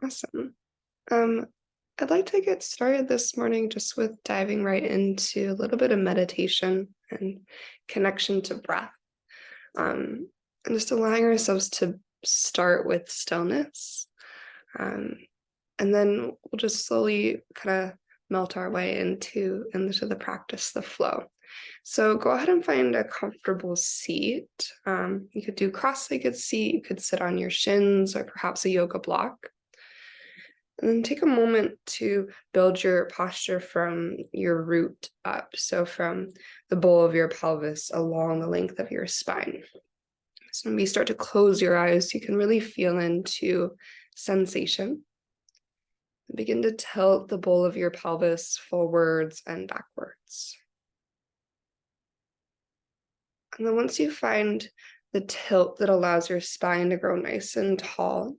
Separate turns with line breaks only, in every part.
Awesome. Um, I'd like to get started this morning just with diving right into a little bit of meditation and connection to breath. Um, and just allowing ourselves to start with stillness. Um, and then we'll just slowly kind of melt our way into the practice, the flow. So go ahead and find a comfortable seat. You could do cross-legged seat, you could sit on your shins or perhaps a yoga block. And then take a moment to build your posture from your root up. So from the bowl of your pelvis along the length of your spine. So when we start to close your eyes, you can really feel into sensation. Begin to tilt the bowl of your pelvis forwards and backwards. And then once you find the tilt that allows your spine to grow nice and tall,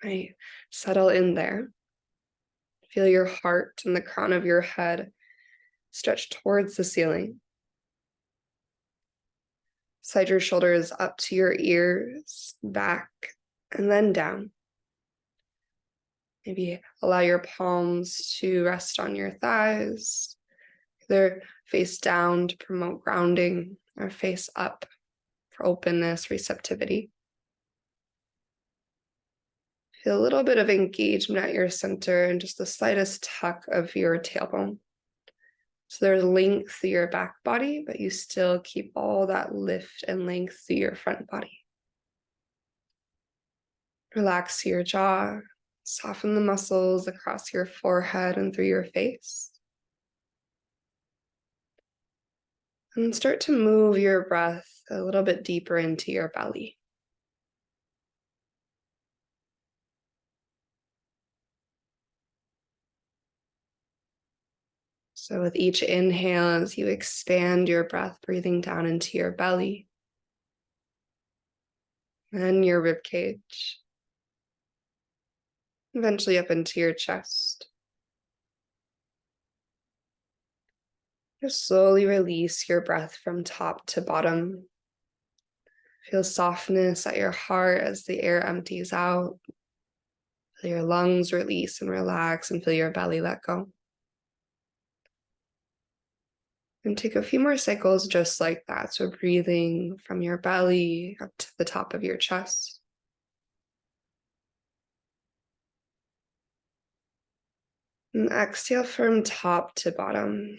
right, settle in there. Feel your heart and the crown of your head stretch towards the ceiling. Slide your shoulders up to your ears, back, and then down. Maybe allow your palms to rest on your thighs, either face down to promote grounding or face up for openness, receptivity. Feel a little bit of engagement at your center and just the slightest tuck of your tailbone. So there's length through your back body, but you still keep all that lift and length through your front body. Relax your jaw, soften the muscles across your forehead and through your face. And start to move your breath a little bit deeper into your belly. So with each inhale, as you expand your breath, breathing down into your belly and your rib cage, eventually up into your chest. Just slowly release your breath from top to bottom. Feel softness at your heart as the air empties out. Feel your lungs release and relax, and feel your belly let go. And take a few more cycles just like that. So breathing from your belly up to the top of your chest. And exhale from top to bottom.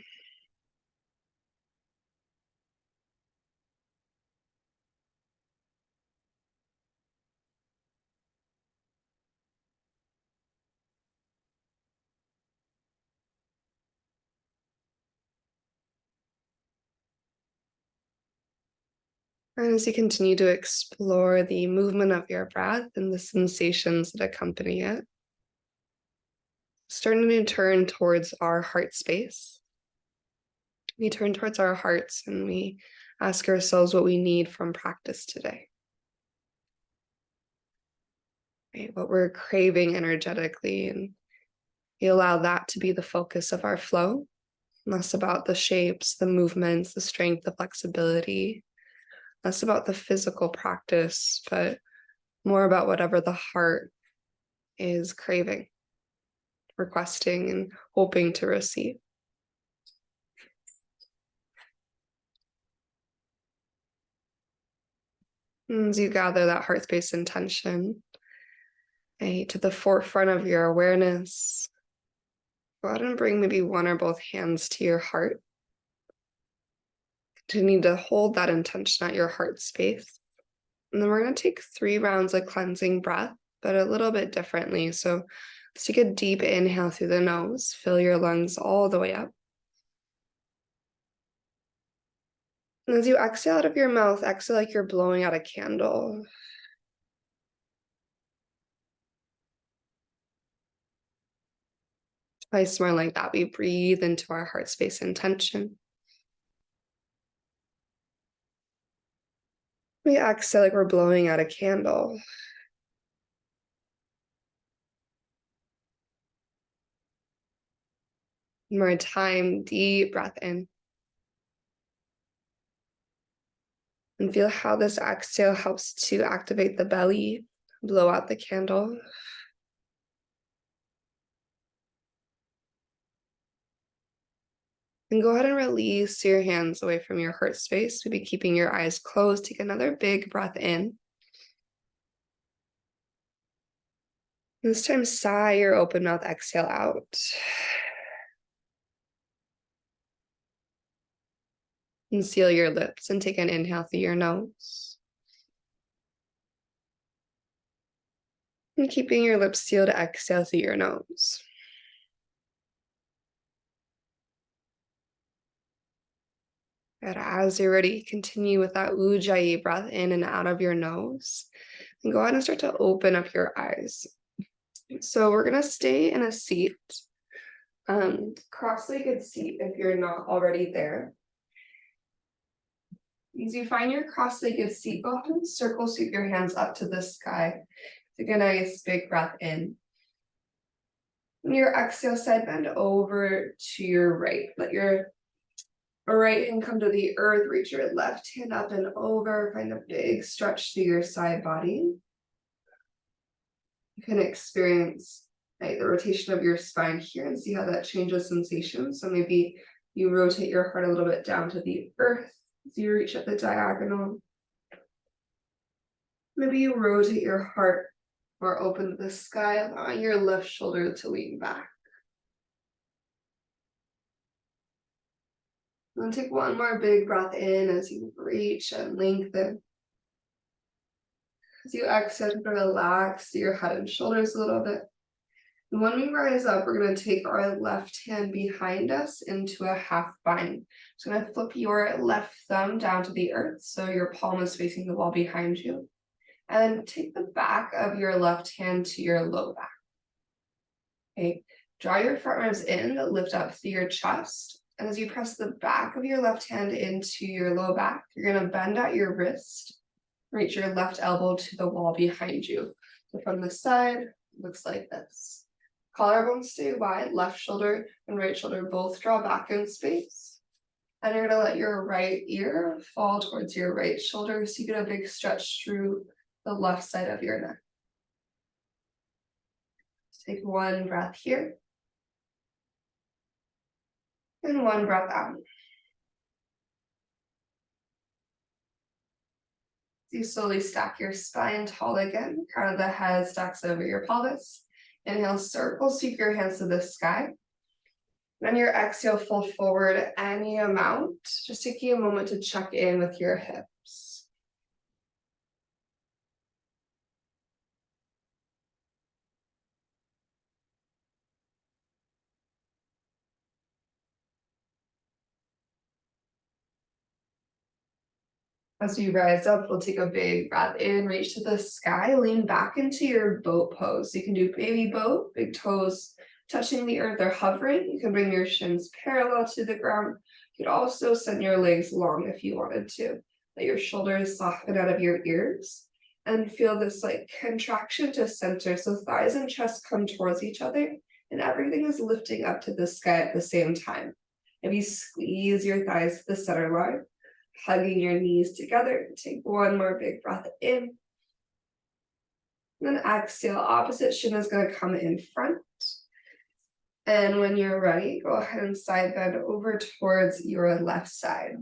And as you continue to explore the movement of your breath and the sensations that accompany it, starting to turn towards our heart space. We turn towards our hearts and we ask ourselves what we need from practice today. Right? What we're craving energetically, and we allow that to be the focus of our flow, less about the shapes, the movements, the strength, the flexibility, less about the physical practice, but more about whatever the heart is craving, requesting, and hoping to receive. And as you gather that heart space intention, to the forefront of your awareness, go ahead and bring maybe one or both hands to your heart. Continue to hold that intention at your heart space. And then we're going to take 3 rounds of cleansing breath, but a little bit differently. So let's take a deep inhale through the nose. Fill your lungs all the way up. And as you exhale out of your mouth, exhale like you're blowing out a candle. Twice more like that. We breathe into our heart space intention. We exhale like we're blowing out a candle. One more time, deep breath in. And feel how this exhale helps to activate the belly, blow out the candle. And go ahead and release your hands away from your heart space. Maybe keeping your eyes closed. Take another big breath in. This time, sigh your open mouth exhale out. And seal your lips and take an inhale through your nose. And keeping your lips sealed, exhale through your nose. And as you're ready, continue with that Ujjayi breath in and out of your nose. And go ahead and start to open up your eyes. So we're going to stay in a seat, cross-legged seat if you're not already there. As you find your cross-legged seat, go ahead and circle sweep your hands up to the sky. Take a nice big breath in. On your exhale, side bend over to your right. Let your right hand come to the earth, reach your left hand up and over, find a big stretch through your side body. You can experience the rotation of your spine here and see how that changes sensation. So maybe you rotate your heart a little bit down to the earth as you reach at the diagonal. Maybe you rotate your heart more open to the sky, allowing your left shoulder to lean back. And then take one more big breath in as you reach and lengthen. As you exhale, relax your head and shoulders a little bit. And when we rise up, we're going to take our left hand behind us into a half bind. So I'm going to flip your left thumb down to the earth so your palm is facing the wall behind you. And take the back of your left hand to your low back. Okay, draw your front ribs in, lift up through your chest. And as you press the back of your left hand into your low back, you're going to bend at your wrist, reach your left elbow to the wall behind you. So from the side, it looks like this. Collarbones stay wide, left shoulder and right shoulder both draw back in space. And you're going to let your right ear fall towards your right shoulder so you get a big stretch through the left side of your neck. Take one breath here. And one breath out. You slowly stack your spine tall again. Crown of the head stacks over your pelvis. Inhale, circle, sweep your hands to the sky. Then your exhale, fold forward any amount. Just taking a moment to check in with your hips. As you rise up, we'll take a big breath in, reach to the sky, lean back into your boat pose. You can do baby boat, big toes touching the earth or hovering. You can bring your shins parallel to the ground. You could also send your legs long if you wanted to. Let your shoulders soften out of your ears and feel this like contraction to center. So thighs and chest come towards each other and everything is lifting up to the sky at the same time. If you squeeze your thighs to the center line, hugging your knees together, take one more big breath in. And then exhale, opposite shin is going to come in front. And when you're ready, go ahead and side bend over towards your left side.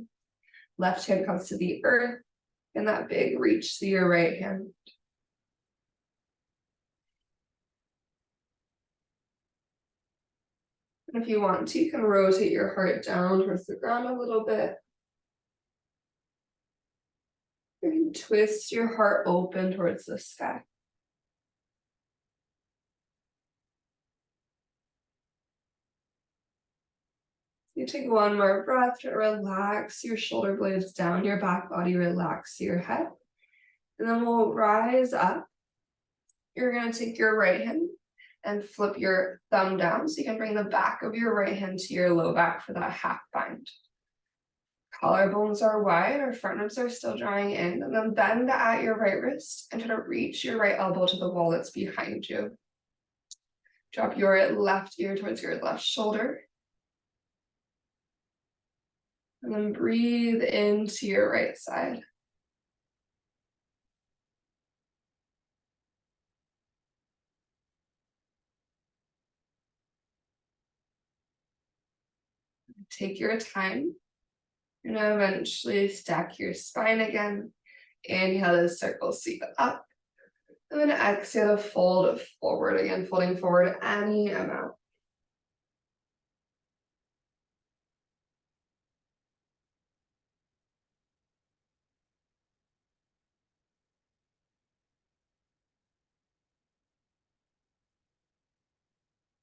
Left hand comes to the earth, and that big reach to your right hand. And if you want to, you can rotate your heart down towards the ground a little bit. You can twist your heart open towards the sky. You take one more breath to relax your shoulder blades down, your back body, relax your head. And then we'll rise up. You're going to take your right hand and flip your thumb down so you can bring the back of your right hand to your low back for that half bind. Collarbones are wide, our front ribs are still drawing in, and then bend at your right wrist and try to reach your right elbow to the wall that's behind you. Drop your left ear towards your left shoulder. And then breathe into your right side. take your time. You're gonna eventually stack your spine again. Inhale to circle seat up. And then exhale to fold forward again, folding forward any amount.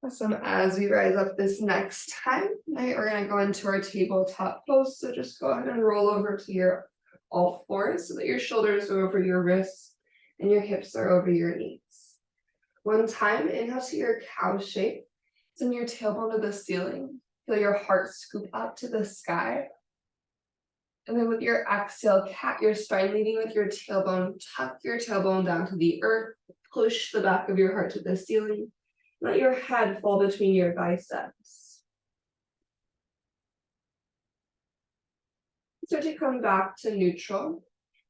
Awesome. As we rise up this next time, we're going to go into our tabletop pose. So just go ahead and roll over to your all fours so that your shoulders are over your wrists and your hips are over your knees. One time, inhale to your cow shape. Send your tailbone to the ceiling. Feel your heart scoop up to the sky. And then with your exhale, cat your spine leading with your tailbone. Tuck your tailbone down to the earth. Push the back of your heart to the ceiling. Let your head fall between your biceps. Start to come back to neutral.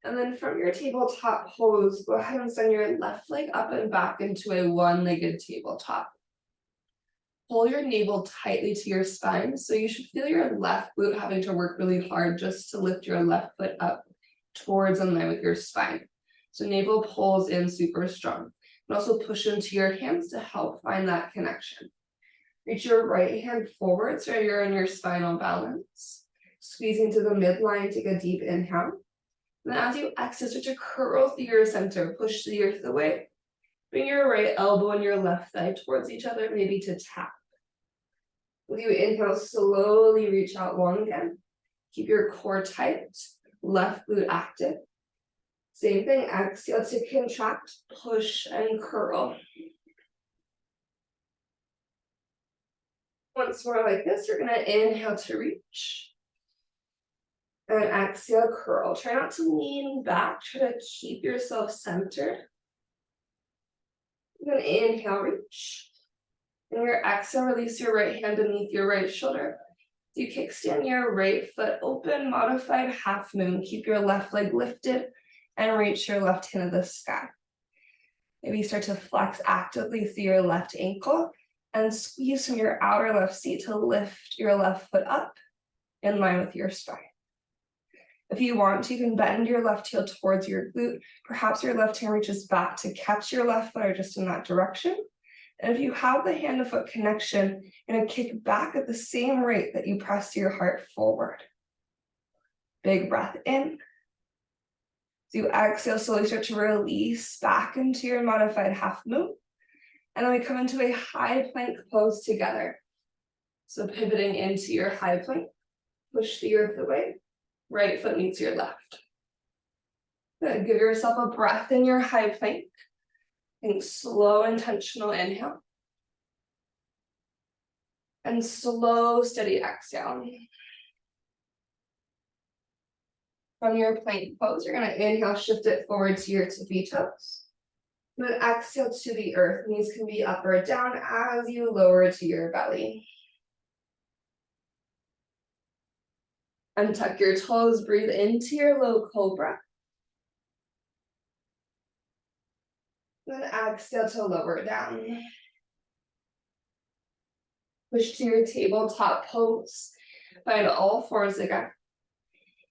And then from your tabletop pose, go ahead and send your left leg up and back into a one-legged tabletop. Pull your navel tightly to your spine. So you should feel your left glute having to work really hard just to lift your left foot up towards in line with your spine. So navel pulls in super strong. And also push into your hands to help find that connection. Reach your right hand forward so you're in your spinal balance. Squeezing to the midline, take a deep inhale. And then as you exhale, start to curl through your center, push the earth away. Bring your right elbow and your left thigh towards each other, maybe to tap. With you inhale, slowly reach out long again. Keep your core tight, left glute active. Same thing, exhale to contract, push, and curl. Once more like this, you're gonna inhale to reach. And exhale, curl. Try not to lean back, try to keep yourself centered. Then inhale, reach. And your exhale, release your right hand beneath your right shoulder. You kickstand your right foot open, modified half moon. Keep your left leg lifted and reach your left hand to the sky. Maybe start to flex actively through your left ankle and squeeze from your outer left seat to lift your left foot up in line with your spine. If you want to, you can bend your left heel towards your glute. Perhaps your left hand reaches back to catch your left foot or just in that direction. And if you have the hand to foot connection, you're going to kick back at the same rate that you press your heart forward. Big breath in. As you exhale, slowly start to release back into your modified half moon. And then we come into a high plank pose together. So pivoting into your high plank, push the earth away. Right foot meets your left. Good. Give yourself a breath in your high plank. Think slow, intentional inhale. And slow, steady exhale. From your plank pose, you're going to inhale, shift it forward to your tippy toes. And then exhale to the earth. Knees can be up or down as you lower to your belly. Untuck your toes, breathe into your low cobra. Then exhale to lower down. Push to your tabletop pose. Find all fours again.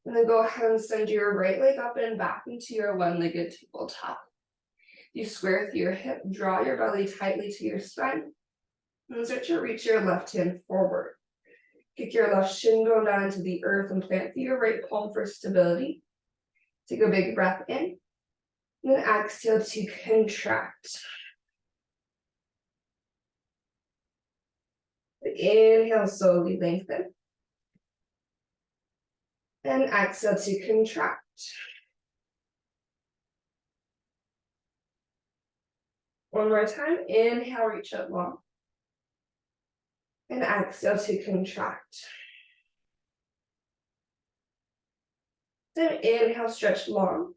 And then go ahead and send your right leg up and back into your one-legged tabletop. You square through your hip, draw your belly tightly to your spine. And then start to reach your left hand forward. Kick your left shin bone down into the earth and plant through your right palm for stability. Take a big breath in. And then exhale to contract. Inhale, slowly lengthen. And exhale to contract. One more time. Inhale, reach up long. And exhale to contract. Then inhale, stretch long.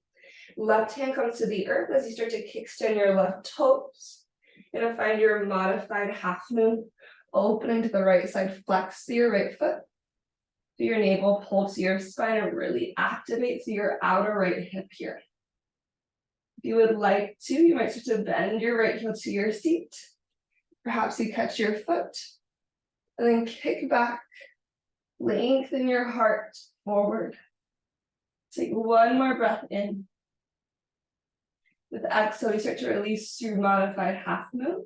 Left hand comes to the earth as you start to kickstand your left toes. You're going to find your modified half moon. Opening to the right side, flex to your right foot. Through your navel, pull to your spine and really activate through your outer right hip here. If you would like to, you might start to bend your right heel to your seat. Perhaps you catch your foot and then kick back
Lengthen your heart forward. Take one more breath in. With exhale, you start to release your modified half moon.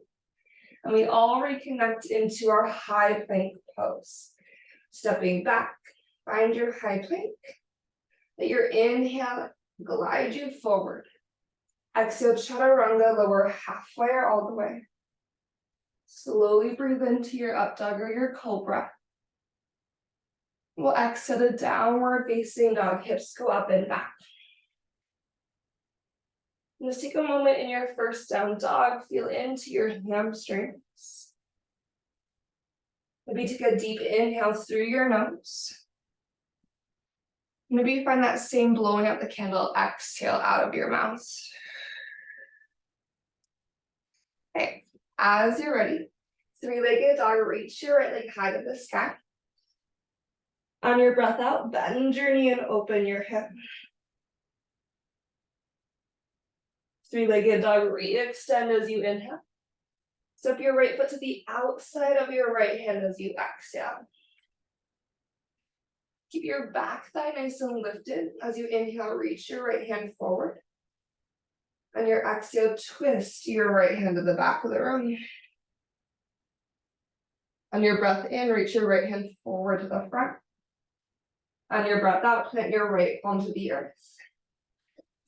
And we all reconnect into our high plank pose. Stepping back, find your high plank. Let your inhale glide you forward. Exhale, chaturanga, lower halfway or all the way. Slowly breathe into your up dog or your cobra. We'll exhale to downward facing dog, hips go up and back. And just take a moment in your first down dog, feel into your hamstrings. Maybe take a deep inhale through your nose. Maybe you find that same blowing out the candle exhale out of your mouth. Okay, as you're ready, three-legged dog, reach your right leg high to the sky. On your breath out, bend your knee and open your hip. Three-legged dog, re-extend as you inhale. Step your right foot to the outside of your right hand as you exhale. Keep your back thigh nice and lifted as you inhale, reach your right hand forward. On your exhale, twist your right hand to the back of the room. On your breath in, reach your right hand forward to the front. On your breath out, plant your right palm to the earth.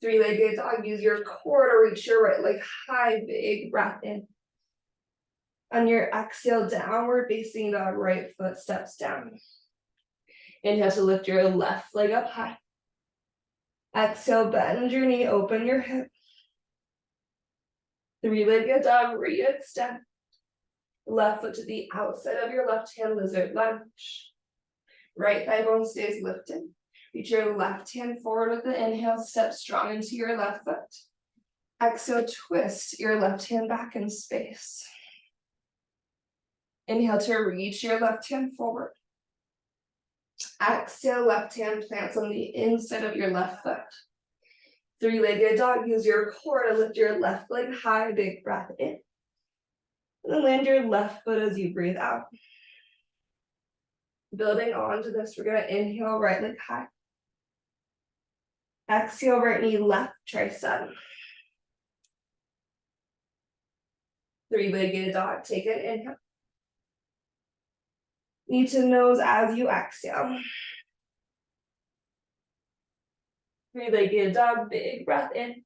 Three-legged dog, use your core to reach your right leg high, big breath in. On your exhale, downward facing dog, right foot steps down. Inhale to lift your left leg up high. Exhale, bend your knee, open your hip. Three-legged dog, re-extend. Left foot to the outside of your left hand, lizard lunge. Right thigh bone stays lifted. Reach your left hand forward with the inhale, step strong into your left foot. Exhale, twist your left hand back in space. Inhale to reach your left hand forward. Exhale, left hand plants on the inside of your left foot. Three-legged dog, use your core to lift your left leg high, big breath in. And then land your left foot as you breathe out. Building onto this, we're gonna inhale, right leg high. Exhale, right knee, left tricep. Three-legged dog, take an inhale. Knee to nose as you exhale. Three-legged dog, big breath in.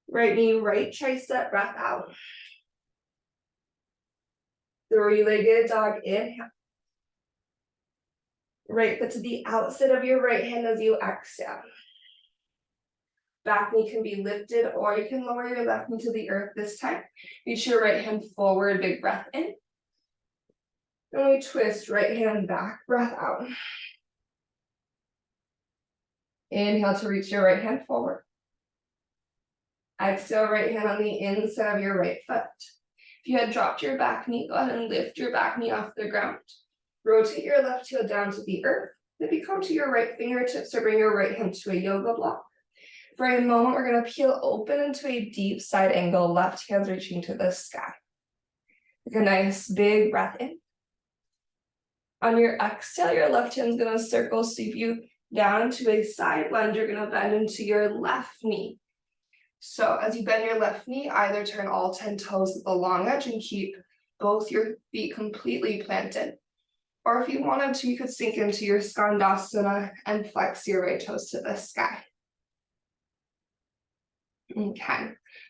Right knee, right tricep, breath out. Three-legged dog, inhale. Right foot to the outside of your right hand as you exhale. Back knee can be lifted or you can lower your left knee to the earth this time. Reach your right hand forward, big breath in. And we twist right hand back, breath out. Inhale to reach your right hand forward. Exhale, right hand on the inside of your right foot. If you had dropped your back knee, go ahead and lift your back knee off the ground. Rotate your left heel down to the earth. Maybe come to your right fingertips or bring your right hand to a yoga block. For a moment, we're going to peel open into a deep side angle, left hand reaching to the sky. Take a nice big breath in. On your exhale, your left hand's going to circle, sweep you down to a side lunge. You're going to bend into your left knee. So as you bend your left knee, either turn all 10 toes at the long edge and keep both your feet completely planted. Or if you wanted to, you could sink into your skandasana and flex your right toes to the sky. Okay,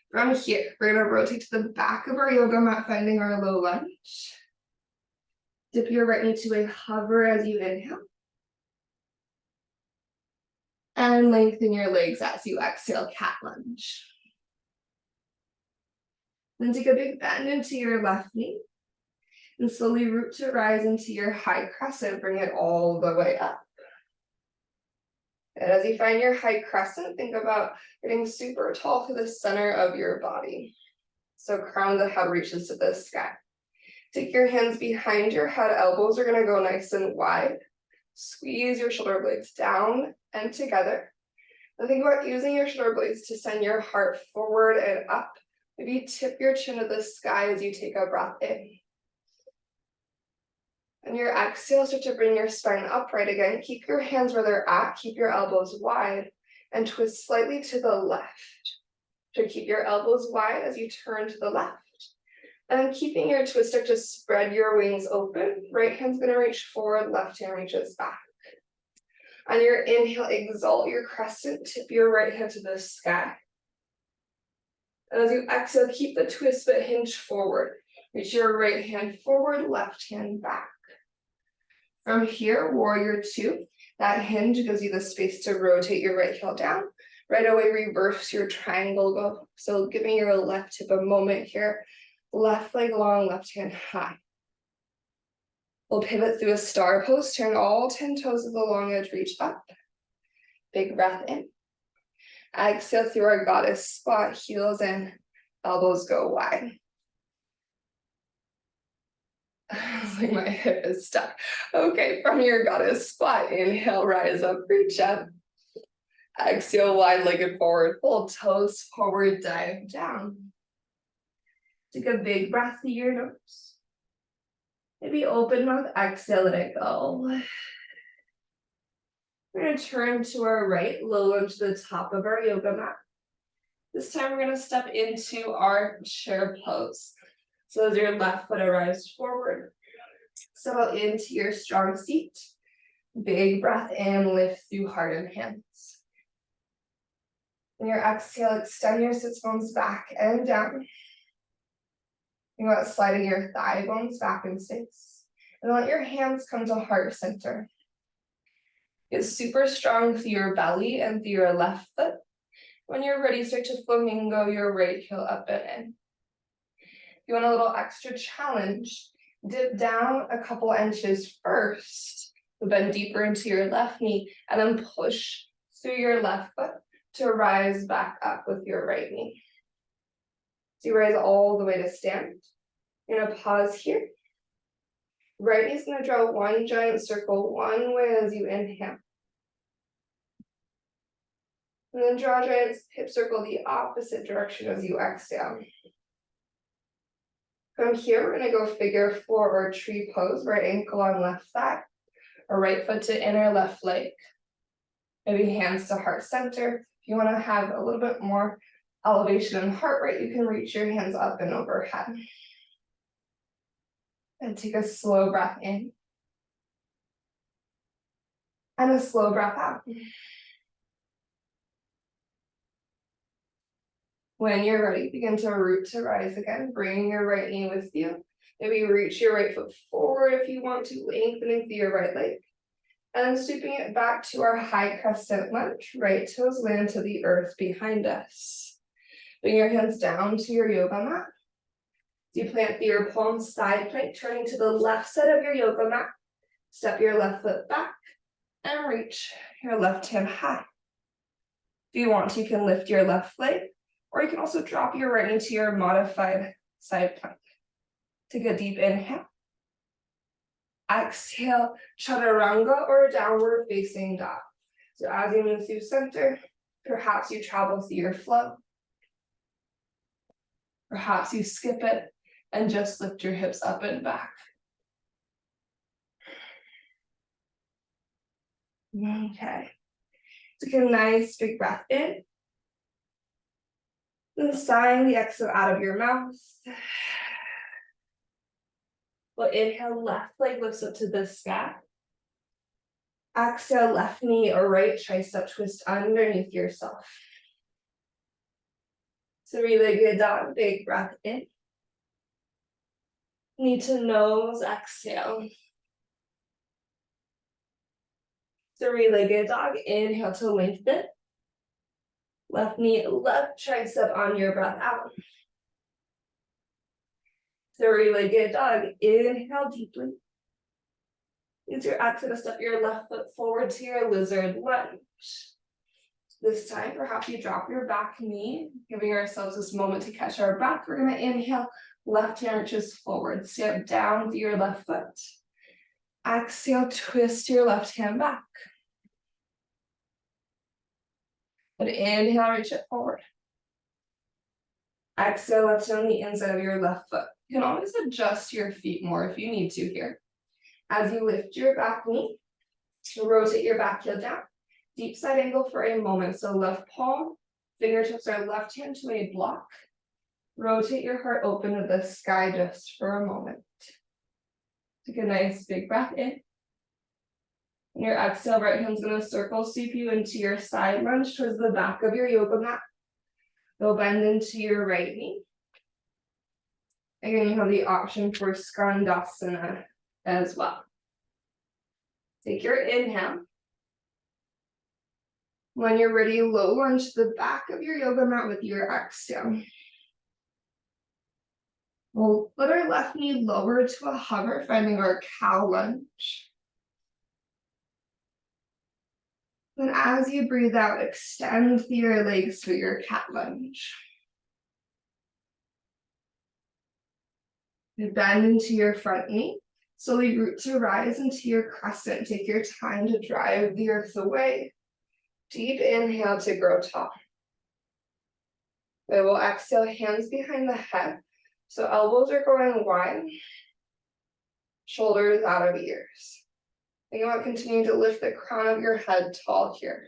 from here, we're gonna rotate to the back of our yoga mat, finding our low lunge. Dip your right knee to a hover as you inhale. And lengthen your legs as you exhale, cat lunge. Then take a big bend into your left knee. And slowly root to rise into your high crescent, bring it all the way up. And as you find your high crescent, think about getting super tall to the center of your body. So crown of the head reaches to the sky. Take your hands behind your head, elbows are gonna go nice and wide. Squeeze your shoulder blades down and together. And think about using your shoulder blades to send your heart forward and up. Maybe tip your chin to the sky as you take a breath in. On your exhale, start to bring your spine upright again. Keep your hands where they're at, keep your elbows wide, and twist slightly to the left. So keep your elbows wide as you turn to the left. And then keeping your twist, start to spread your wings open. Right hand's gonna reach forward, left hand reaches back. On your inhale, exalt your crescent, tip your right hand to the sky. And as you exhale, keep the twist but hinge forward. Reach your right hand forward, left hand back. From here, warrior two, that hinge gives you the space to rotate your right heel down. Right away, reverse your triangle go. So giving your left hip a moment here. Left leg long, left hand high. We'll pivot through a star pose, turn all 10 toes of the long edge, reach up. Big breath in. Exhale through our goddess spot, heels in, elbows go wide. Like my hip is stuck. Okay, from your goddess spot, inhale, rise up, reach up. Exhale, wide-legged forward fold, toes forward, dive down. Take a big breath through your nose. Maybe open mouth, exhale, let it go. We're gonna turn to our right, low into the top of our yoga mat. This time we're gonna step into our chair pose. So as your left foot arrives forward, settle into your strong seat. Big breath in, lift through heart and hands. On your exhale, extend your sits bones back and down. Think about sliding your thigh bones back in space. And let your hands come to heart center. Get super strong through your belly and through your left foot. When you're ready, start to flamingo your right heel up and in. If you want a little extra challenge, dip down a couple inches first, bend deeper into your left knee, and then push through your left foot to rise back up with your right knee. So you rise all the way to stand. You're gonna pause here. Right knee's gonna draw one giant circle one way as you inhale. And then draw a giant hip circle the opposite direction as you exhale. From here, we're gonna go figure four or tree pose, right ankle on left thigh, or right foot to inner left leg. Maybe hands to heart center. If you wanna have a little bit more elevation in heart rate, you can reach your hands up and overhead. And take a slow breath in. And a slow breath out. When you're ready, begin to root to rise again, bringing your right knee with you. Maybe reach your right foot forward if you want to, lengthening through your right leg. And then sweeping it back to our high crescent lunge, right toes land to the earth behind us. Bring your hands down to your yoga mat. You plant your palms side plank, turning to the left side of your yoga mat. Step your left foot back and reach your left hand high. If you want to, you can lift your left leg, or you can also drop your right knee to your modified side plank. Take a deep inhale. Exhale, chaturanga or downward facing dog. So as you move through center, perhaps you travel through your flow. Perhaps you skip it and just lift your hips up and back. Okay. Take a nice big breath in. Then sighing the exhale out of your mouth. Well, inhale, left leg lifts up to the sky. Exhale, left knee or right tricep twist underneath yourself. Three-legged dog, big breath in. Knee to nose, exhale. Three-legged dog, inhale to lengthen. Left knee, left tricep on your breath out. Three-legged dog, inhale deeply. Use your exhale to step your left foot forward to your lizard lunge. This time, perhaps you drop your back knee, giving ourselves this moment to catch our breath. We're gonna inhale, left hand reaches forward, step down with your left foot. Exhale, twist your left hand back. And inhale, reach it forward. Exhale, left hand on the inside of your left foot. You can always adjust your feet more if you need to here. As you lift your back knee, rotate your back heel down. Deep side angle for a moment. So left palm, fingertips are left hand to a block. Rotate your heart open to the sky just for a moment. Take a nice big breath in. And your exhale, right hand's gonna circle sweep you into your side lunge towards the back of your yoga mat. Go bend into your right knee. Again, you have the option for Skandasana as well. Take your inhale. When you're ready, low lunge to the back of your yoga mat with your exhale. We'll let our left knee lower to a hover, finding our cow lunge. Then as you breathe out, extend your legs for your cat lunge. You bend into your front knee. Slowly root to rise into your crescent. Take your time to drive the earth away. Deep inhale to grow tall. We will exhale, hands behind the head. So elbows are going wide. Shoulders out of ears. And you want to continue to lift the crown of your head tall here.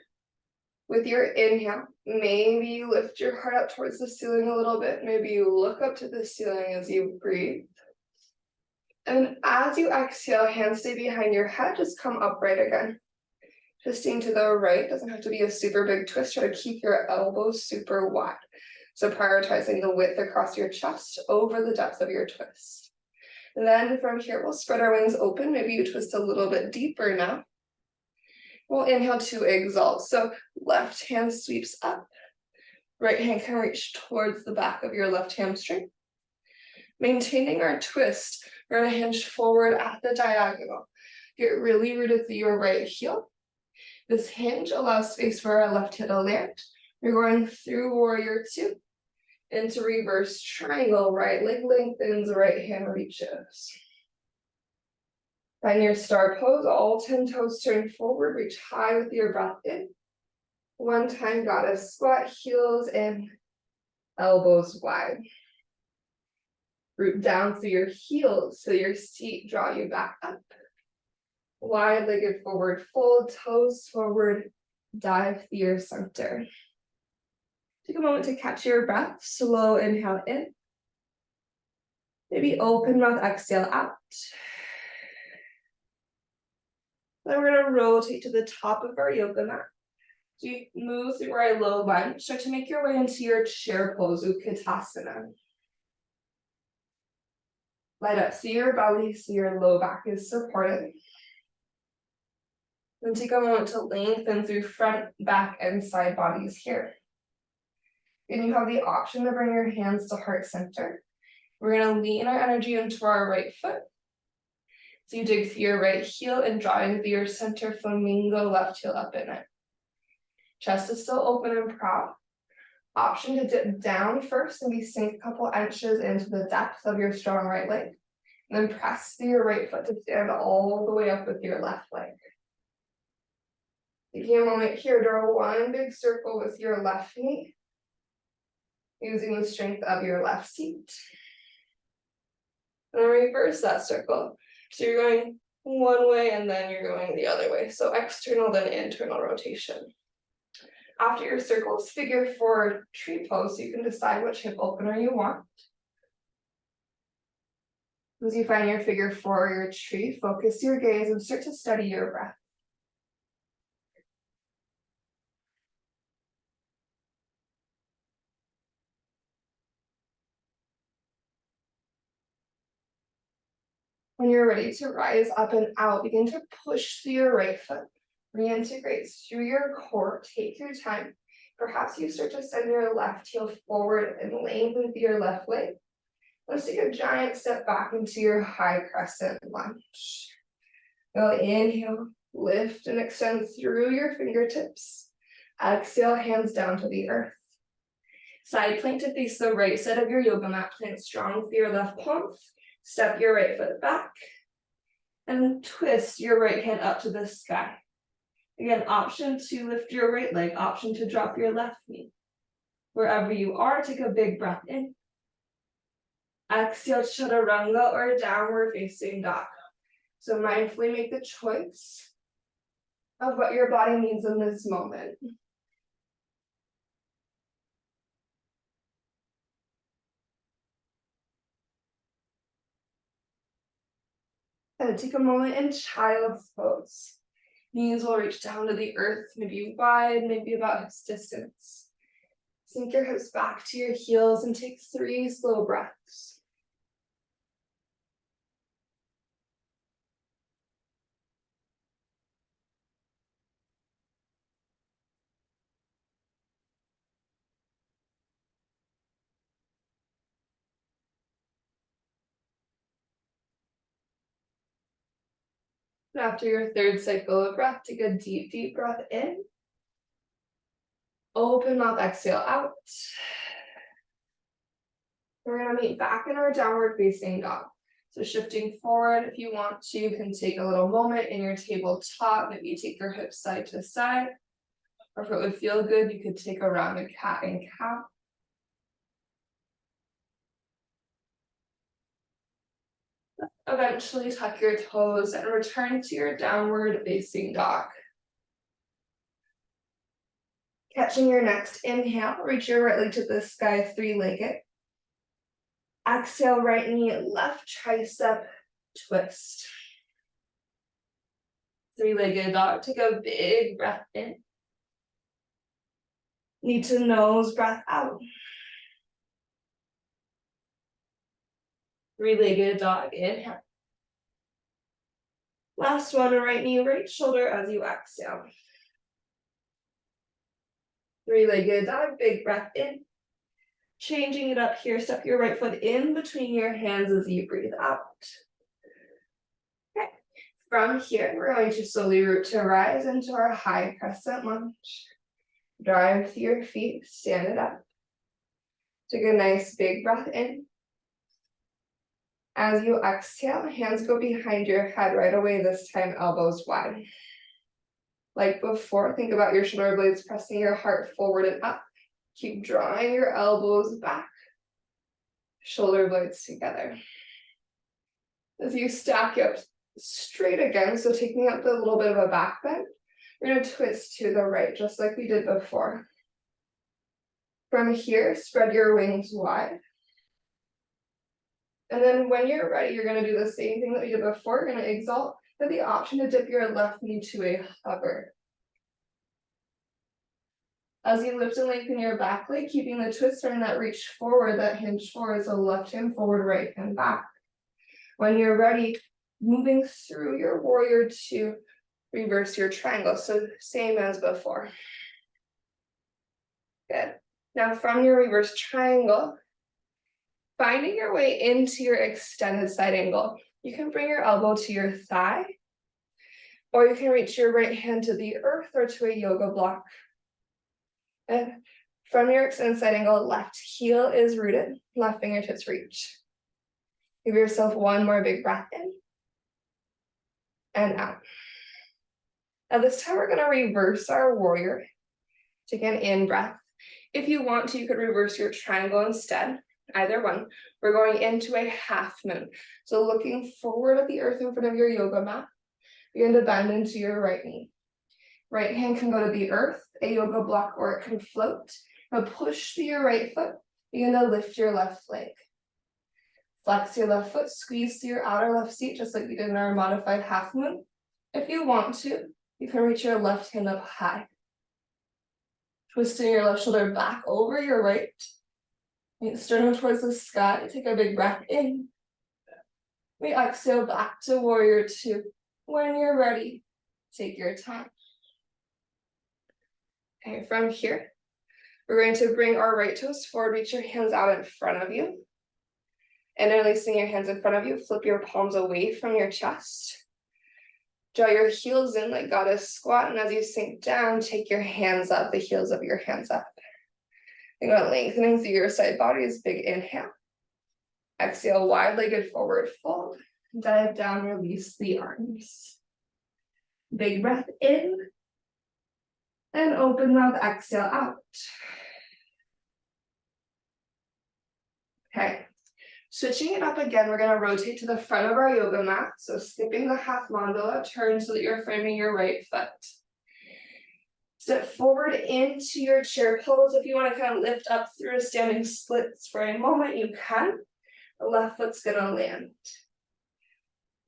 With your inhale, maybe you lift your heart up towards the ceiling a little bit. Maybe you look up to the ceiling as you breathe. And as you exhale, hands stay behind your head, just come upright again. Twisting to the right, doesn't have to be a super big twist. Try to keep your elbows super wide. So prioritizing the width across your chest over the depth of your twist. And then from here, we'll spread our wings open. Maybe you twist a little bit deeper now. We'll inhale to exalt. So left hand sweeps up. Right hand can reach towards the back of your left hamstring. Maintaining our twist, we're going to hinge forward at the diagonal. Get really rooted through your right heel. This hinge allows space for our left heel to land. We're going through warrior two into reverse triangle. Right leg lengthens, right hand reaches. Find your star pose, all 10 toes turn forward, reach high with your breath in. One time, goddess squat, heels in, elbows wide. Root down through your heels so your seat draw you back up. Wide-legged forward fold, toes forward, dive through your center. Take a moment to catch your breath, slow inhale in. Maybe open mouth, exhale out. Then we're gonna rotate to the top of our yoga mat. So you move through our low lunge, start to make your way into your chair pose, Utkatasana. Light up through your belly so your low back is supported. Then take a moment to lengthen through front, back, and side bodies here. And you have the option to bring your hands to heart center. We're going to lean our energy into our right foot. So you dig through your right heel and draw into your center flamingo, left heel up in it. Chest is still open and proud. Option to dip down first, maybe sink a couple inches into the depth of your strong right leg. And then press through your right foot to stand all the way up with your left leg. Taking a moment here, draw one big circle with your left knee, using the strength of your left seat. And then reverse that circle. So you're going one way and then you're going the other way. So external, then internal rotation. After your circles, figure four tree pose, so you can decide which hip opener you want. As you find your figure four or your tree, focus your gaze and start to study your breath. When you're ready to rise up and out, begin to push through your right foot. Reintegrate through your core. Take your time. Perhaps you start to send your left heel forward and lengthen through your left leg. Let's take a giant step back into your high crescent lunge. Now inhale, lift and extend through your fingertips. Exhale, hands down to the earth. Side plank to face the right side of your yoga mat. Plant strong with your left palm. Step your right foot back. And twist your right hand up to the sky. Again, option to lift your right leg, option to drop your left knee. Wherever you are, take a big breath in. Exhale, chaturanga or downward facing dog. So mindfully make the choice of what your body needs in this moment. And take a moment in child's pose. Knees will reach down to the earth, maybe wide, maybe about hips distance. Sink your hips back to your heels and take 3 slow breaths. And after your 3rd cycle of breath, take a deep, deep breath in. Open mouth, exhale out. We're gonna meet back in our downward facing dog. So shifting forward, if you want to, you can take a little moment in your tabletop, maybe take your hips side to side. Or if it would feel good, you could take a rounded cat and cow. Eventually tuck your toes and return to your downward facing dog. Catching your next inhale, reach your right leg to the sky, 3-legged. Exhale, right knee, left tricep, twist. 3-legged dog, take a big breath in. Knee to nose, breath out. 3-legged dog, inhale. Last one, right knee, right shoulder as you exhale. 3-legged dog, big breath in. Changing it up here, step your right foot in between your hands as you breathe out. Okay, from here, we're going to slowly root to rise into our high crescent lunge. Drive through your feet, stand it up. Take a nice big breath in. As you exhale, hands go behind your head right away, this time elbows wide. Like before, think about your shoulder blades pressing your heart forward and up. Keep drawing your elbows back, shoulder blades together. As you stack up straight again, so taking up the little bit of a back bend, we're going to twist to the right, just like we did before. From here, spread your wings wide. And then when you're ready, you're going to do the same thing that we did before. You're going to exalt, have the option to dip your left knee to a hover. As you lift and lengthen your back leg, keeping the twist and that reach forward, that hinge forward, so left hand forward, right hand back. When you're ready, moving through your warrior to reverse your triangle, so same as before. Good. Now from your reverse triangle, finding your way into your extended side angle, you can bring your elbow to your thigh, or you can reach your right hand to the earth or to a yoga block. And from your extended side angle, left heel is rooted, left fingertips reach. Give yourself one more big breath in and out. Now this time we're going to reverse our warrior. Take an in breath. If you want to, you could reverse your triangle instead, either one. We're going into a half moon. So looking forward at the earth in front of your yoga mat, begin to bend into your right knee. Right hand can go to the earth, a yoga block, or it can float. Now push through your right foot, begin to lift your left leg. Flex your left foot, squeeze through your outer left seat, just like we did in our modified half moon. If you want to, you can reach your left hand up high. Twisting your left shoulder back over your right. Sternum towards the sky, take a big breath in. We exhale back to warrior two. When you're ready, take your time. Okay, from here, we're going to bring our right toes forward, reach your hands out in front of you. And releasing your hands in front of you, flip your palms away from your chest. Draw your heels in like goddess squat, and as you sink down, take your hands up, the heels of your hands up. Think about lengthening through your side bodies, big inhale. Exhale, wide-legged forward fold. Dive down, release the arms. Big breath in. And open mouth, exhale out. Okay. Switching it up again, we're gonna rotate to the front of our yoga mat. So skipping the half mandala, turn so that you're framing your right foot. Step forward into your chair pose. If you want to kind of lift up through a standing splits for a moment, you can. The left foot's gonna land.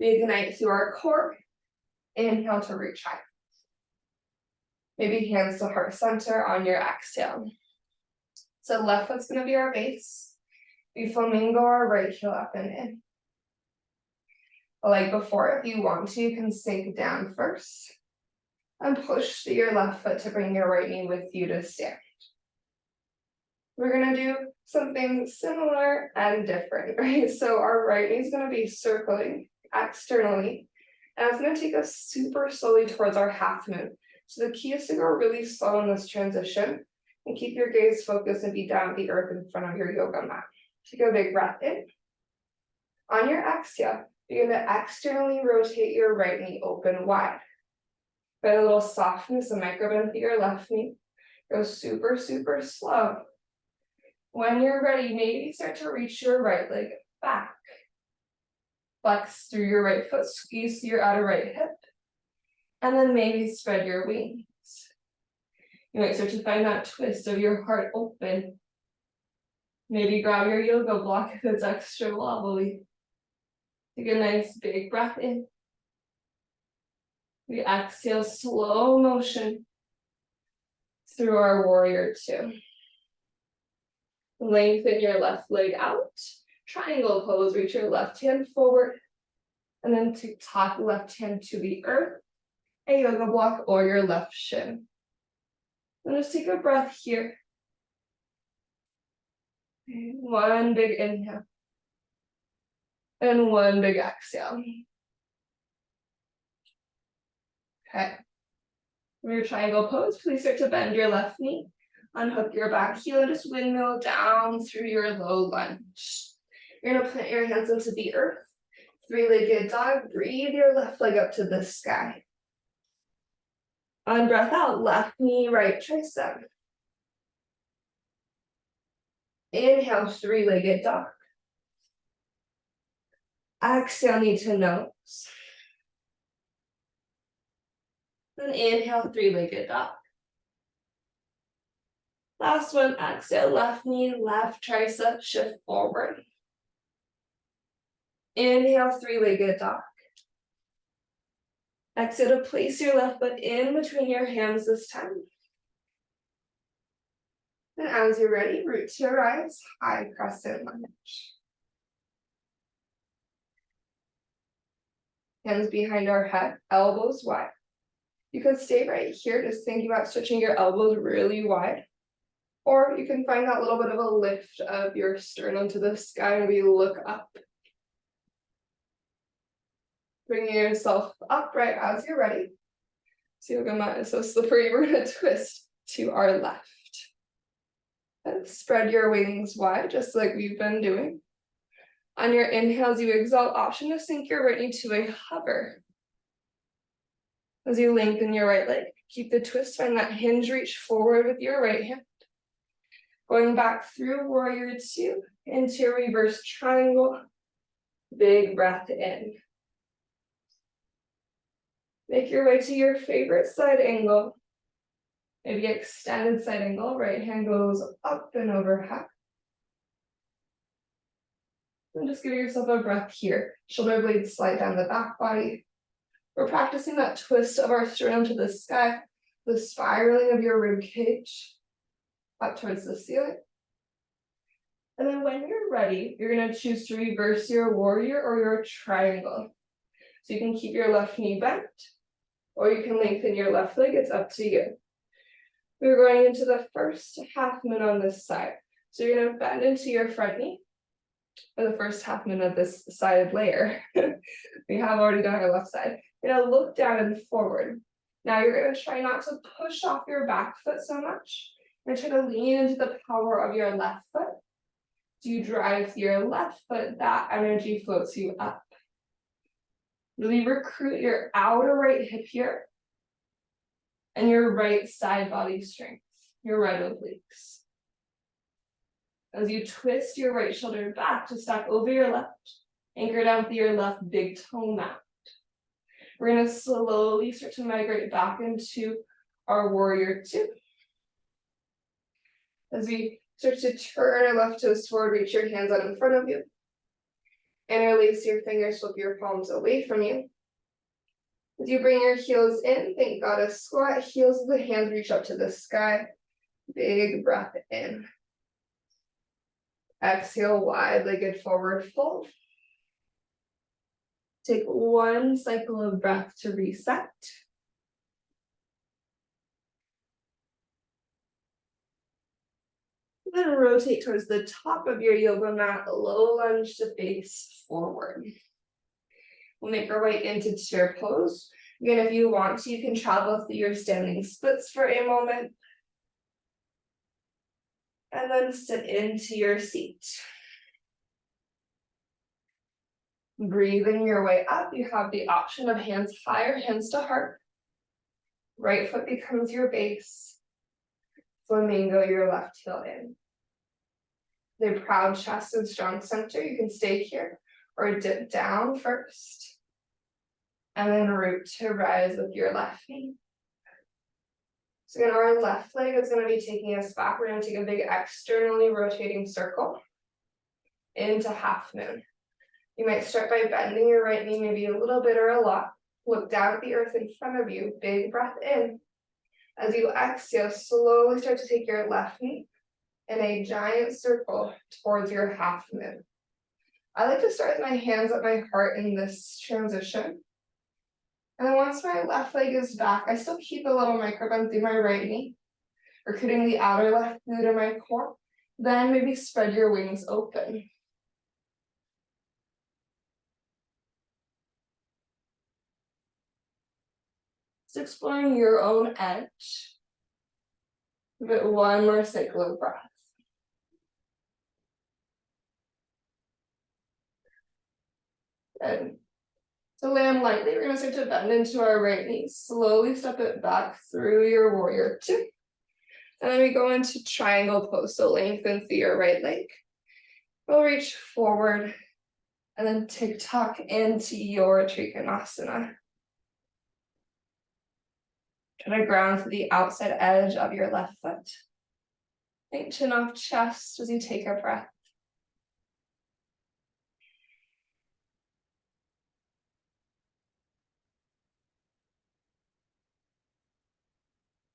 Reignite through our core. Inhale to reach high. Maybe hands to heart center on your exhale. So left foot's gonna be our base. We flamingo our right heel up and in. Like before, if you want to, you can sink down first. And push through your left foot to bring your right knee with you to stand. We're gonna do something similar and different, right? So our right knee is gonna be circling externally, and it's gonna take us super slowly towards our half moon. So the key is to go really slow in this transition and keep your gaze focused and be down at the earth in front of your yoga mat. Take a big breath in. On your exhale, you're gonna externally rotate your right knee open wide. By a little softness, a microbend through your left knee. Go super, super slow. When you're ready, maybe start to reach your right leg back. Flex through your right foot, squeeze through your outer right hip. And then maybe spread your wings. You might start to find that twist of your heart open. Maybe grab your yoga block if it's extra wobbly. Take a nice big breath in. We exhale slow motion through our warrior two. Lengthen your left leg out. Triangle pose, reach your left hand forward. And then to top left hand to the earth, a yoga block or your left shin. And just take a breath here. One big inhale. And one big exhale. Okay. For your triangle pose, please start to bend your left knee. Unhook your back heel and just windmill down through your low lunge. You're gonna plant your hands into the earth. Three-legged dog, breathe your left leg up to the sky. On breath out, left knee, right tricep. Inhale, three-legged dog. Exhale, knee to nose. Then inhale, three-legged dog. Last one, exhale, left knee, left tricep, shift forward. Inhale, three-legged dog. Exhale to place your left foot in between your hands this time. And as you're ready, root to rise, high crescent lunge. Hands behind our head, elbows wide. You can stay right here, just thinking about stretching your elbows really wide. Or you can find that little bit of a lift of your sternum to the sky and we look up. Bringing yourself upright as you're ready. So yoga mat is so slippery, we're gonna twist to our left. And spread your wings wide, just like we've been doing. On your inhales, you exhale, option to sink your right knee to a hover. As you lengthen your right leg, keep the twist, find that hinge reach forward with your right hand. Going back through warrior two into reverse triangle. Big breath in. Make your way to your favorite side angle. Maybe extended side angle, right hand goes up and overhead. And just give yourself a breath here. Shoulder blades slide down the back body. We're practicing that twist of our sternum to the sky, the spiraling of your rib cage up towards the ceiling. And then when you're ready, you're gonna choose to reverse your warrior or your triangle. So you can keep your left knee bent, or you can lengthen your left leg, it's up to you. We're going into the first half moon on this side. So you're gonna bend into your front knee, or the first half moon of this side layer. We have already done our left side. You're gonna look down and forward. Now you're gonna try not to push off your back foot so much. You're gonna try to lean into the power of your left foot. Do you drive your left foot, that energy floats you up. Really recruit your outer right hip here and your right side body strength, your right obliques. As you twist your right shoulder back to stack over your left, anchor down with your left big toe mat. We're going to slowly start to migrate back into our warrior two. As we start to turn our left toes forward, reach your hands out in front of you. Interlace your fingers, flip your palms away from you. As you bring your heels in, think goddess squat, heels of the hands reach up to the sky. Big breath in. Exhale, wide-legged forward fold. Take one cycle of breath to reset. Then rotate towards the top of your yoga mat, low lunge to face forward. We'll make our way into chair pose. Again, if you want to, you can travel through your standing splits for a moment. And then sit into your seat. Breathing your way up, you have the option of hands higher, hands to heart. Right foot becomes your base. Flamingo, your left heel in. The proud chest and strong center, you can stay here or dip down first. And then root to rise with your left knee. So again, our left leg is going to be taking us back. We're going to take a big externally rotating circle into half moon. You might start by bending your right knee maybe a little bit or a lot. Look down at the earth in front of you. Big breath in. As you exhale, slowly start to take your left knee in a giant circle towards your half moon. I like to start with my hands at my heart in this transition. And then once my left leg is back, I still keep a little micro bend through my right knee, recruiting the outer left glute to my core. Then maybe spread your wings open. Just exploring your own edge. Give it one more cycle of breath. Good. To land lightly, we're going to start to bend into our right knee. Slowly step it back through your warrior two. And then we go into triangle pose. So lengthen through your right leg. We'll reach forward and then tick-tock into your Trikonasana. Try to ground to the outside edge of your left foot. Think chin off chest as you take a breath.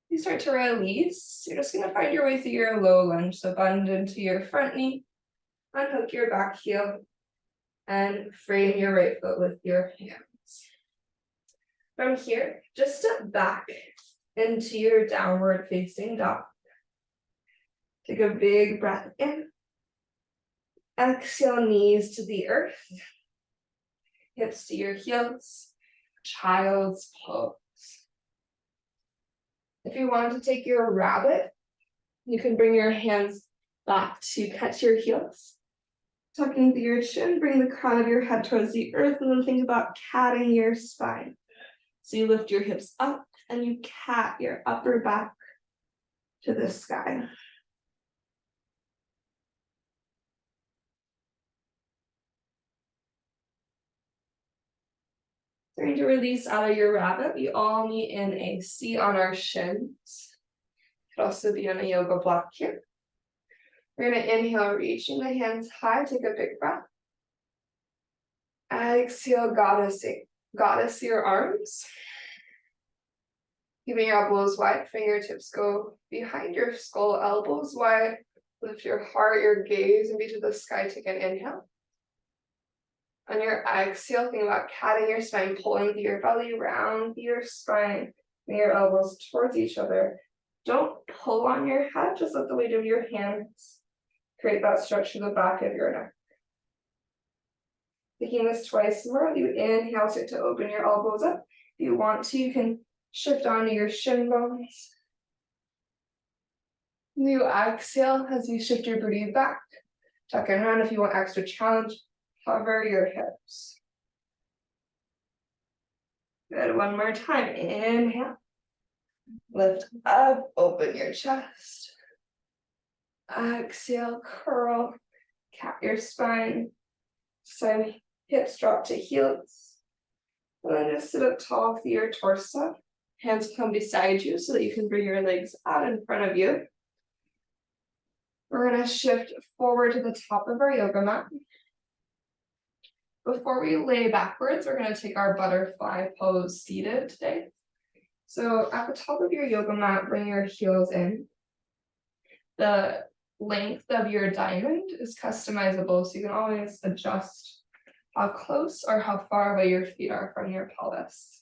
You start to release. You're just going to find your way through your low lunge. So bend into your front knee, unhook your back heel, and frame your right foot with your hands. From here, just step back into your downward facing dog. Take a big breath in. Exhale, knees to the earth. Hips to your heels. Child's pose. If you want to take your rabbit, you can bring your hands back to catch your heels. Tucking through your chin, bring the crown of your head towards the earth, and then think about catting your spine. So you lift your hips up and you cat your upper back to the sky. Starting to release out of your rabbit. We all meet in a C on our shins. Could also be on a yoga block here. We're going to inhale, reaching the hands high. Take a big breath. Exhale, goddess your arms. Keeping your elbows wide, fingertips go behind your skull, elbows wide. Lift your heart, your gaze, and be to the sky. Take an inhale. On your exhale, think about catting your spine, pulling through your belly, round through your spine, bring your elbows towards each other. Don't pull on your head, just let the weight of your hands create that stretch to the back of your neck. Taking this twice more, you inhale, start to open your elbows up. If you want to, you can shift onto your shin bones. You exhale as you shift your booty back. Tuck and run if you want extra challenge. Cover your hips. Good, one more time. Inhale. Lift up, open your chest. Exhale, curl, cat your spine. So hips drop to heels. And then just sit up tall through your torso. Hands come beside you so that you can bring your legs out in front of you. We're going to shift forward to the top of our yoga mat. Before we lay backwards, we're going to take our butterfly pose seated today. So at the top of your yoga mat, bring your heels in. The length of your diamond is customizable, so you can always adjust how close or how far away your feet are from your pelvis.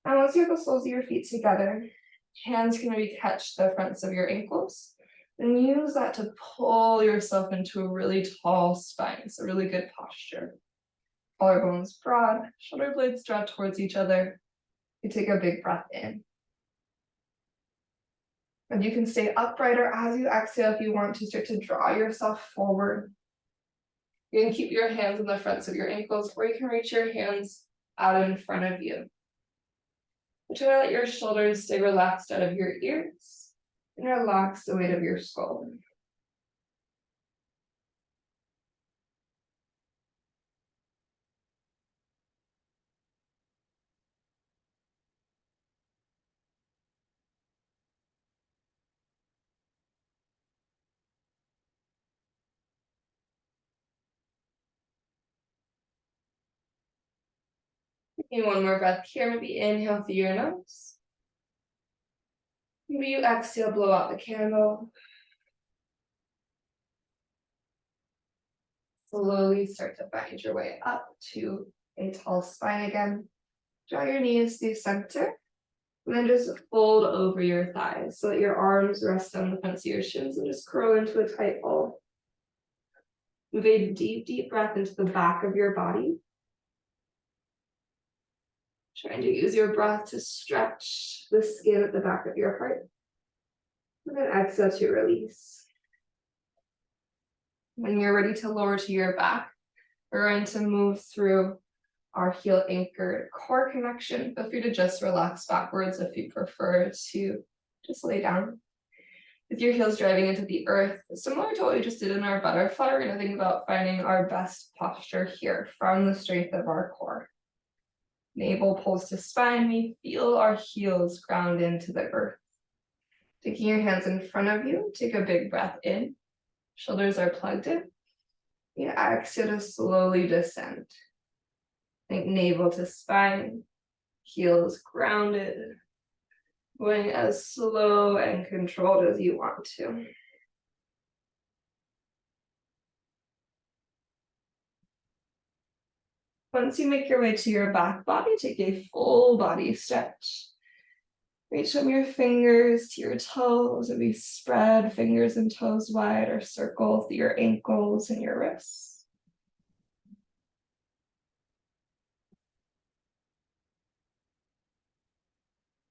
And once you have the soles of your feet together, hands can maybe catch the fronts of your ankles, and use that to pull yourself into a really tall spine. It's a really good posture. Collarbones broad, shoulder blades draw towards each other. You take a big breath in. And you can stay upright, or as you exhale, if you want to, start to draw yourself forward. You can keep your hands on the fronts of your ankles, or you can reach your hands out in front of you. Try to let your shoulders stay relaxed out of your ears, and relax the weight of your skull. Maybe one more breath here. Maybe inhale through your nose. Maybe you exhale, blow out the candle. Slowly start to find your way up to a tall spine again. Draw your knees to center. And then just fold over your thighs so that your arms rest on the fronts of your shins, and just curl into a tight ball. Move a deep, deep breath into the back of your body. Trying to use your breath to stretch the skin at the back of your heart. And then exhale to release. When you're ready to lower to your back, we're going to move through our heel anchored core connection. Feel free to just relax backwards if you prefer to just lay down. With your heels driving into the earth, similar to what we just did in our butterfly, we're going to think about finding our best posture here from the strength of our core. Navel pulls to spine, we feel our heels ground into the earth. Taking your hands in front of you, take a big breath in. Shoulders are plugged in. You exhale to slowly descend. Think navel to spine, heels grounded, going as slow and controlled as you want to. Once you make your way to your back body, take a full body stretch. Reach from your fingers to your toes, and we spread fingers and toes wide, or circle through your ankles and your wrists.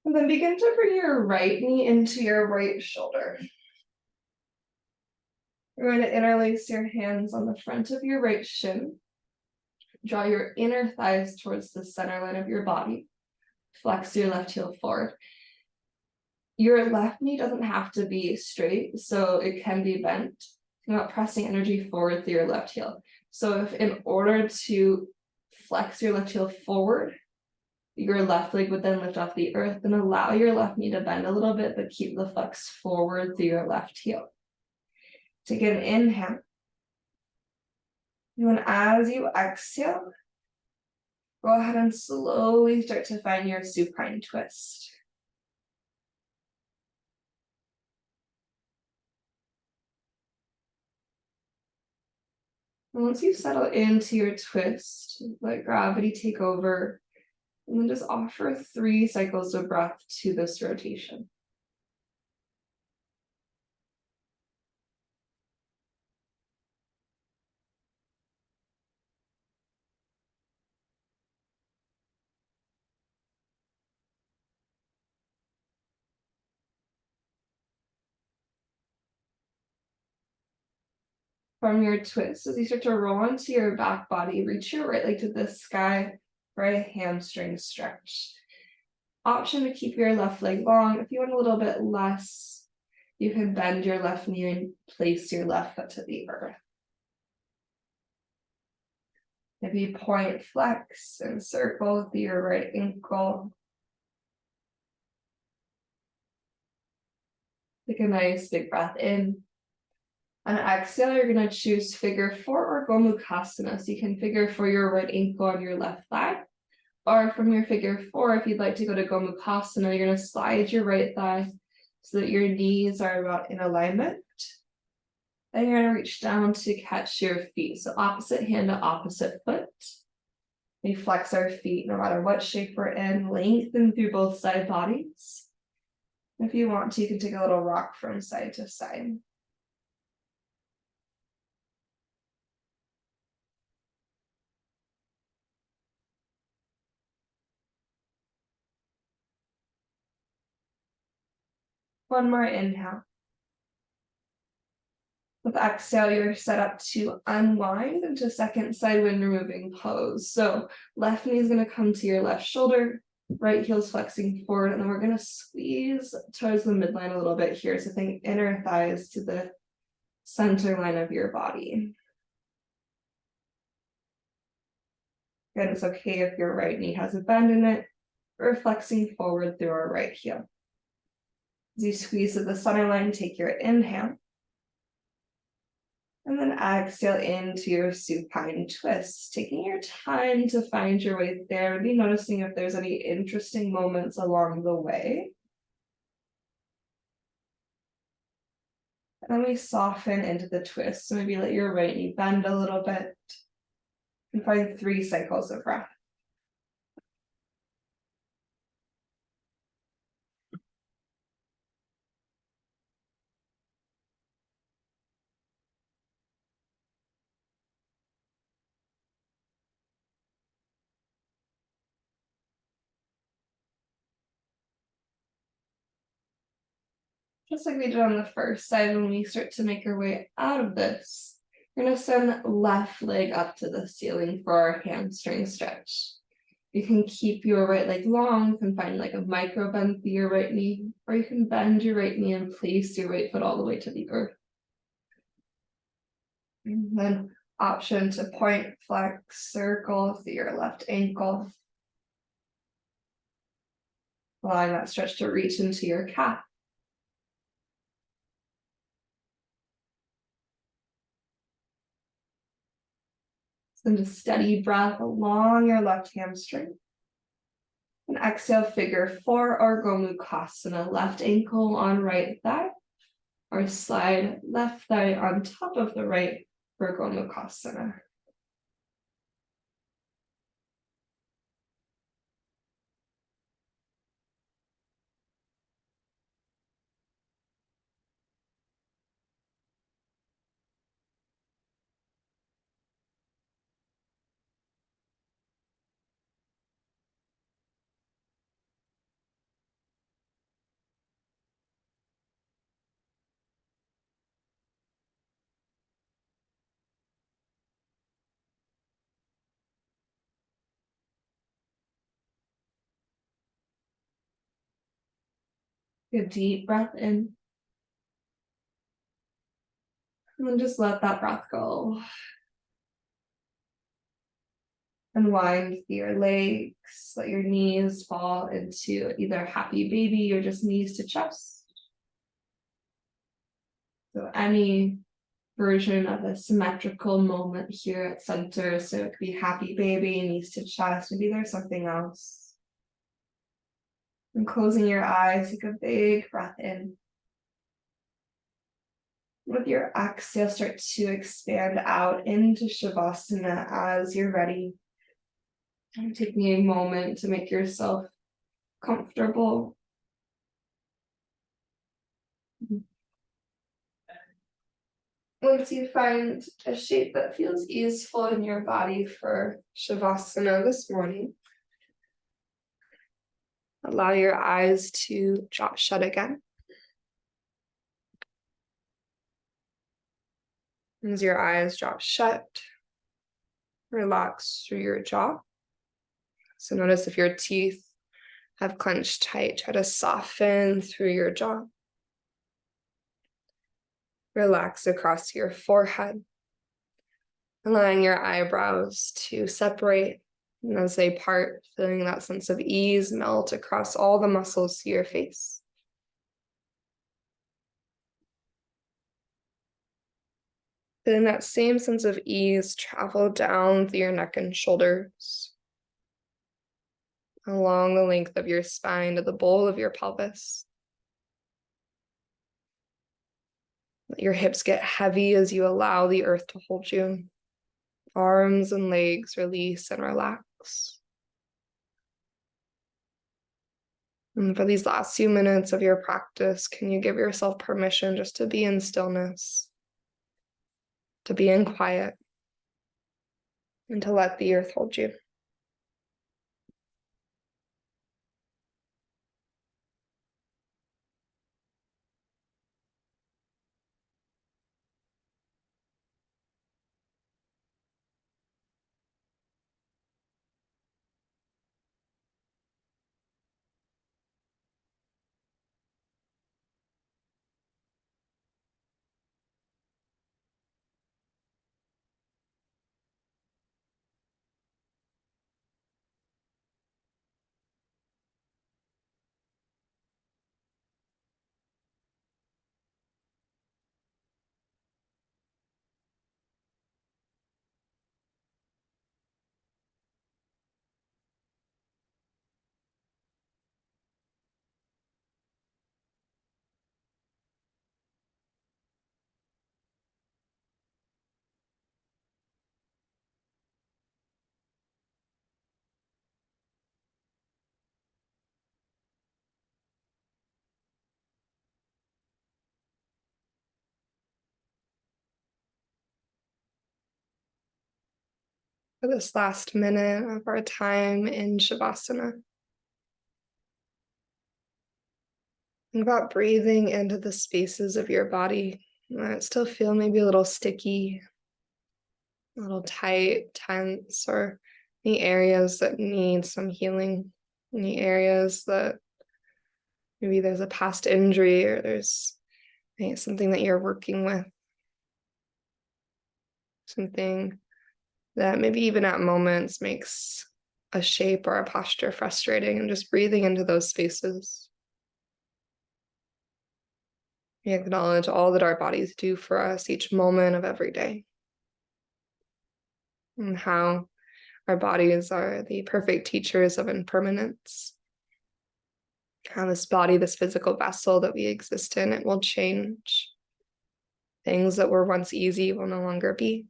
And then begin to bring your right knee into your right shoulder. You're going to interlace your hands on the front of your right shin. Draw your inner thighs towards the center line of your body. Flex your left heel forward. Your left knee doesn't have to be straight, so it can be bent. You're not pressing energy forward through your left heel. So if in order to flex your left heel forward, your left leg would then lift off the earth, and allow your left knee to bend a little bit, but keep the flex forward through your left heel. Take an inhale. And then as you exhale, go ahead and slowly start to find your supine twist. And once you settle into your twist, let gravity take over, and then just offer 3 cycles of breath to this rotation. From your twist, as you start to roll into your back body, reach your right leg to the sky for a hamstring stretch. Option to keep your left leg long. If you want a little bit less, You can bend your left knee and place your left foot to the earth. Maybe point, flex, and circle with your right ankle. Take a nice big breath in. On exhale, you're going to choose figure 4 or Gomukhasana. So you can figure 4 your right ankle on your left thigh. Or from your figure 4, if you'd like to go to Gomukhasana, you're going to slide your right thigh so that your knees are about in alignment. Then you're going to reach down to catch your feet. So opposite hand to opposite foot. We flex our feet no matter what shape we're in, lengthen through both side bodies. If you want to, you can take a little rock from side to side. One more inhale. With exhale, you're set up to unwind into second side wind removing pose. So left knee is going to come to your left shoulder, right heel's flexing forward, and then we're going to squeeze towards the midline a little bit here. So think inner thighs to the center line of your body. Again, it's okay if your right knee has a bend in it. We're flexing forward through our right heel. As you squeeze to the center line, take your inhale. And then exhale into your supine twist, taking your time to find your way there. Maybe noticing if there's any interesting moments along the way. And then we soften into the twist. So maybe let your right knee bend a little bit. And find 3 cycles of breath. Just like we did on the first side, when we start to make our way out of this, we're going to send left leg up to the ceiling for our hamstring stretch. You can keep your right leg long, you can find like a micro bend through your right knee, or you can bend your right knee and place your right foot all the way to the earth. And then option to point, flex, circle through your left ankle. Allowing that stretch to reach into your calf. Send a steady breath along your left hamstring. And exhale, figure 4 or Gomukhasana, left ankle on right thigh, or slide left thigh on top of the right for Gomukhasana. Good deep breath in. And then just let that breath go. Unwind your legs, let your knees fall into either happy baby or just knees to chest. So any version of a symmetrical moment here at center. So it could be happy baby, knees to chest, maybe there's something else. And closing your eyes, take a big breath in. With your exhale, start to expand out into Shavasana as you're ready. And taking a moment to make yourself comfortable. Once you find a shape that feels easeful in your body for Shavasana this morning, allow your eyes to drop shut again. As your eyes drop shut, relax through your jaw. So notice if your teeth have clenched tight, try to soften through your jaw.
Relax across your forehead, allowing your eyebrows to separate. And as they part, feeling that sense of ease melt across all the muscles to your face. Feeling that same sense of ease travel down through your neck and shoulders, along the length of your spine to the bowl of your pelvis. Let your hips get heavy as you allow the earth to hold you. Arms and legs release and relax. And for these last few minutes of your practice, can you give yourself permission just to be in stillness, to be in quiet, and to let the earth hold you? For this last minute of our time in Shavasana, think about breathing into the spaces of your body that still feel maybe a little sticky, a little tight, tense, or any areas that need some healing, any areas that maybe there's a past injury or there's something that you're working with, something that maybe even at moments makes a shape or a posture frustrating, and just breathing into those spaces. We acknowledge all that our bodies do for us each moment of every day, and how our bodies are the perfect teachers of impermanence. How this body, this physical vessel that we exist in, it will change. Things that were once easy will no longer be.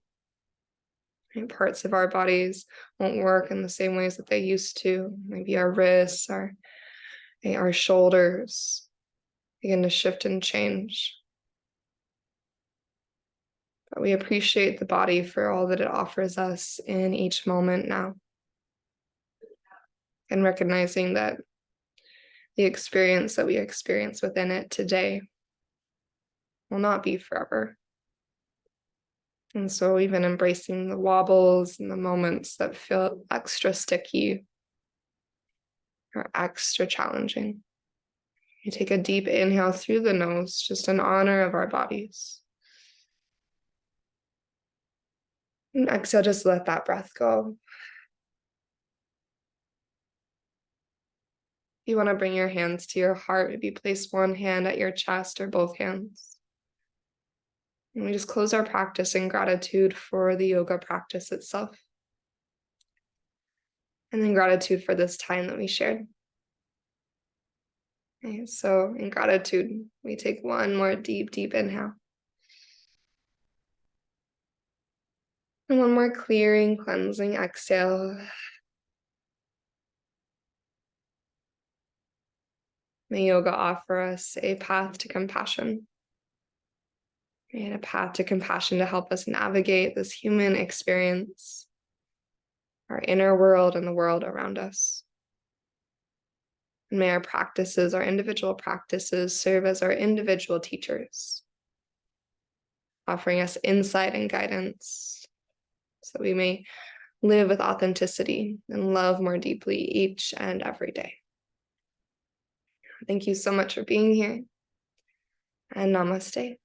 And parts of our bodies won't work in the same ways that they used to. Maybe our wrists, our shoulders begin to shift and change. But we appreciate the body for all that it offers us in each moment now. And recognizing that the experience that we experience within it today will not be forever. And so even embracing the wobbles and the moments that feel extra sticky or extra challenging. You take a deep inhale through the nose, just in honor of our bodies. And exhale, just let that breath go. If you want to bring your hands to your heart, maybe place one hand at your chest or both hands. And we just close our practice in gratitude for the yoga practice itself. And then gratitude for this time that we shared. Okay, so in gratitude, we take one more deep inhale. And one more clearing, cleansing exhale. May yoga offer us a path to compassion. And a path to compassion to help us navigate this human experience, our inner world and the world around us. And may our practices, our individual practices, serve as our individual teachers, offering us insight and guidance so we may live with authenticity and love more deeply each and every day. Thank you so much for being here, and namaste.